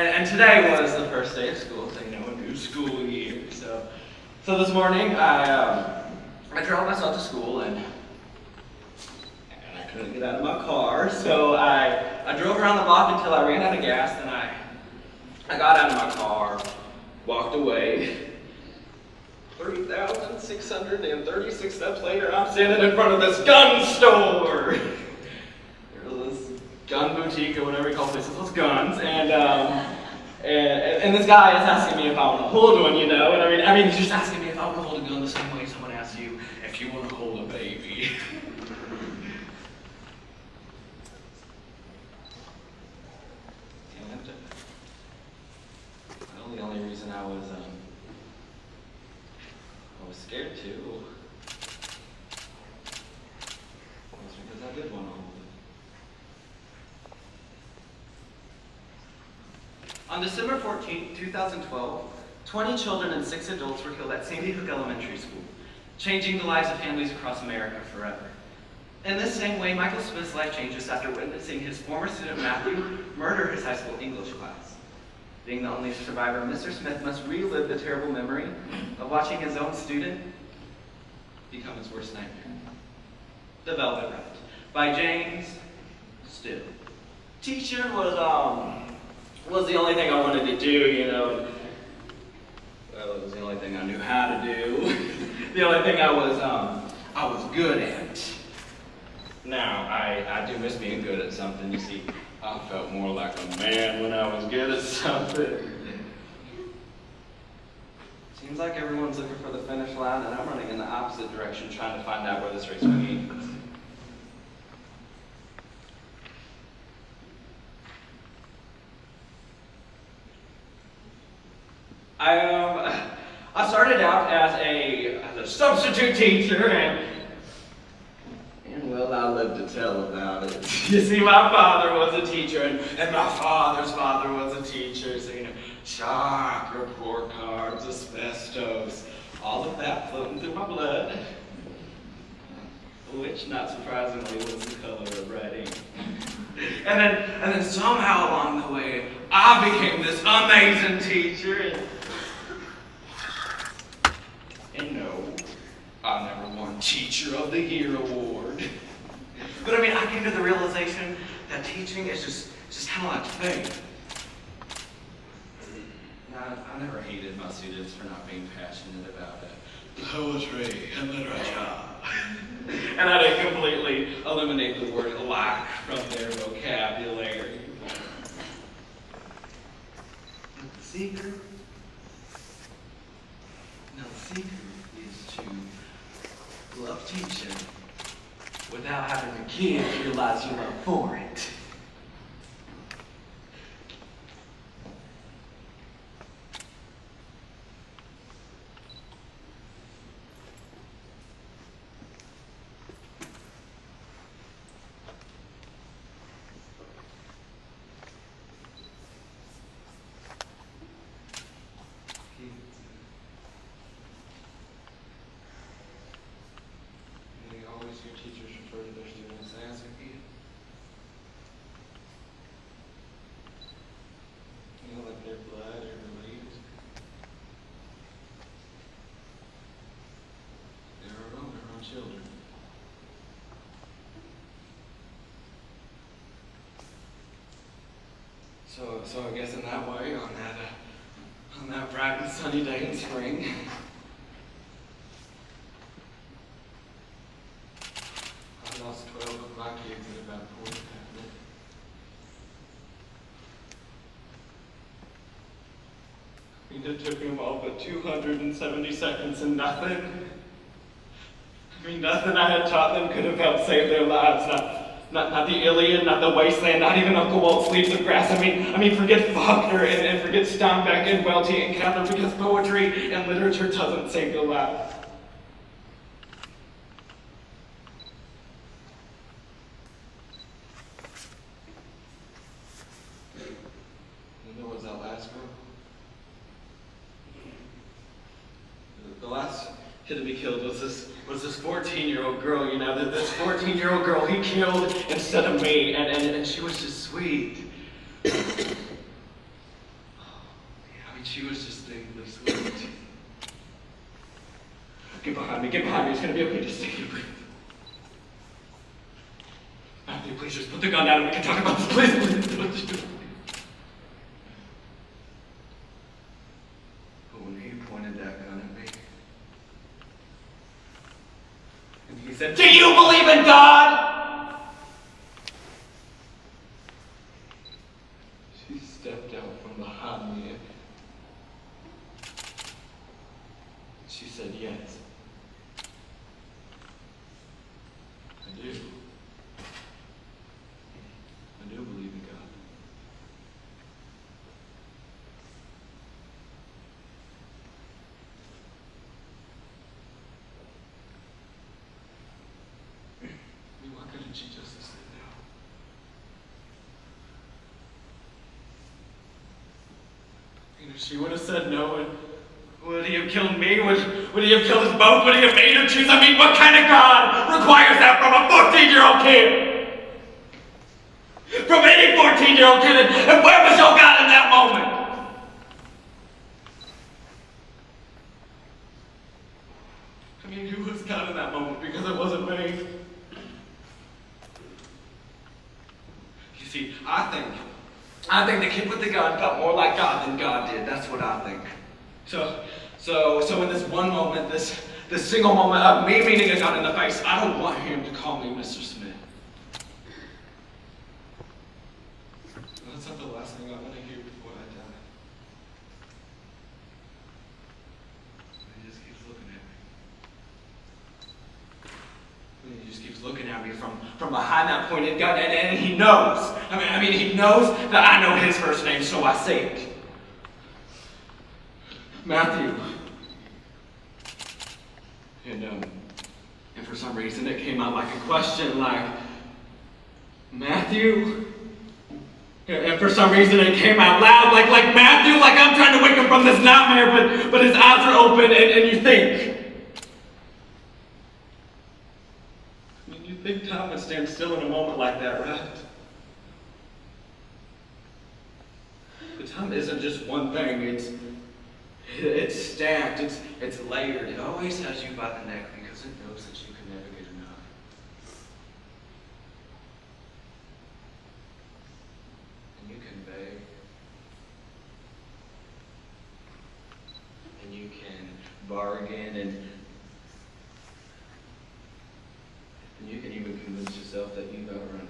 And today was the first day of school, so you know, a new school year. So this morning I drove myself to school and I couldn't get out of my car, so I drove around the block until I ran out of gas. Then I got out of my car, walked away. 3,636 steps later, I'm standing in front of this gun store. This gun boutique or whatever you call places with guns, and this guy is asking me if I want to hold one, you know, and I mean, he's just asking me if I want to hold a gun the same way someone asks you if you want to hold a baby. And well, the only reason I was scared too was because I did want to hold it. On December 14, 2012, 20 children and 6 adults were killed at Sandy Hook Elementary School, changing the lives of families across America forever. In this same way, Michael Smith's life changes after witnessing his former student Matthew murder his high school English class. Being the only survivor, Mr. Smith must relive the terrible memory of watching his own student become his worst nightmare. The Velvet Rat by James Still. Teaching was the only thing I wanted to do, you know. Well, it was the only thing I knew how to do. The only thing I was good at. Now, I do miss being good at something. You see, I felt more like a man when I was good at something. Seems like everyone's looking for the finish line, and I'm running in the opposite direction, trying to find out where this race begins. I started out as a substitute teacher, and well, I live to tell about it. You see, my father was a teacher, and my father's father was a teacher, so, you know, chalk, report cards, asbestos, all of that floating through my blood, which, not surprisingly, was the color of red ink. And then somehow along the way, I became this amazing teacher, and no, I never won Teacher of the Year award. But I mean, I came to the realization that teaching is just how I think. Now, I never hated my students for not being passionate about poetry and literature. And I didn't completely eliminate the word lack from their vocabulary. The secret is to love teaching without having the kids realize your love for it. Your teachers refer to their students as a kid. You know, like their blood or beliefs. They're our own children. So I guess in that way, on that bright and sunny day in spring, I lost 12 of my kids at about 4 minutes. I mean, it took them all but 270 seconds and nothing. I mean, nothing I had taught them could have helped save their lives. Not the Iliad, not the Wasteland, not even Uncle Walt's Leaves of Grass. I mean, forget Faulkner and forget Steinbeck and Welty and Cather, because poetry and literature doesn't save your life. You know, was that last girl? The last kid to be killed was this 14-year-old girl, you know, this 14-year-old girl he killed instead of me, and she was just sweet. she was just thankfully sweet. Get behind me, it's gonna be okay, just take it, please. Matthew, please just put the gun down and we can talk about this, please. Don't you do it. But when he pointed that gun at me, And he said, do you believe in God? She stepped out from behind me and she said, yes. I do. I do believe in God. I mean, why couldn't she just have said no? And if she would have said no, would he have killed me? Would he have killed us both? Would he have made her choose? I mean, what kind of God requires that from a 14-year-old kid? From any 14-year-old kid? And where was your God in that moment? I mean, who was God in that moment? Because it wasn't me. you see, I think the kid with the gun felt more like God than God did. That's what I think. So in this one moment, this single moment of me meeting a gun in the face, I don't want him to call me Mr. Smith. That's not the last thing I want to hear before I die. He just keeps looking at me. And he just keeps looking at me from behind that pointed gun, and he knows. I mean, he knows that I know his first name, so I say it. Matthew. And for some reason it came out like a question, like, Matthew? And for some reason it came out loud, like Matthew, like I'm trying to wake him from this nightmare, but his eyes are open, and you think. I mean, you think time would stand still in a moment like that, right? But time isn't just one thing, it's stacked, it's layered. It always has you by the neck because it knows that you can never get enough. And you can beg. And you can bargain, and you can even convince yourself that you've outrun